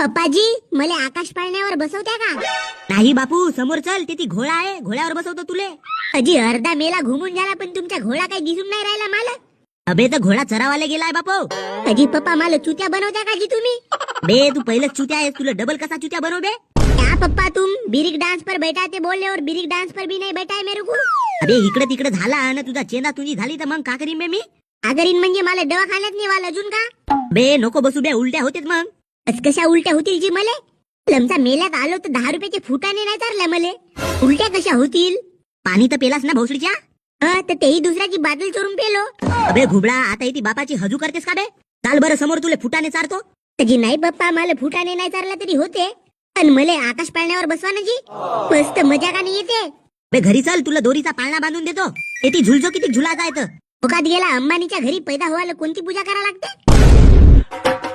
पप्पाजी मला आकाश पाळण्यावर बसवत्या का? नाही बापू, समोर चल, ते ती घोडा आहे, घोड्यावर बसवतो तुले. अजी अर्धा मेला घुमून झाला पण तुमचा घोडा काही दिसून नाही राहिला मला. अबे तर घोडा चरावाले गेलाय बापू. अजी पप्पा मला चुत्या बनवत्या का जी तुम्ही? बे तू पहिलेच चुत्या आहेस, तुला डबल कसा चुत्या बनव बे. क्या पप्पा तुम बिरिक डांस पर बैठा थे बोले और बिरिक डांस पर भी नहीं बैठा है मेरे को. अबे इकडे तिकडे झाला ना तुझा चेंदा तुझी झाली तर मग का करीन बे मी. आगरीन म्हणजे मला दवाखान्यात नेवाल अजून का? बे नको बसू बे, उलट्या होतेच मग. कशा उलट्या होतील जी मले? लमचा मेल्यात आलो तर 10 रुपयाचे फुटाने नाही चालल्या मले. उलट्या कशा होतील? पाणी तर पेलास ना भोसडीच्या. तर तेही दुसऱ्याची बाटली चोरून पेलो. अबे घुबडा, आता इथे बापाची हजू करतेस का बे. चाल बरं समोर, तुले फुटाने चारतो. जी नाही पप्पा, मला फुटाने नाही चालला तरी होते, पण मले आकाश पाळण्यावर बसवा ना जी. मस्त मजा का नाही येते. बे घरी चल, तुला दोरीचा पाळणा बांधून देतो. ते ती झुलजो किती झुलाचा येतं. मुखात गेला अंबानीच्या घरी पैदा व्हायला कोणती पूजा करा लागते?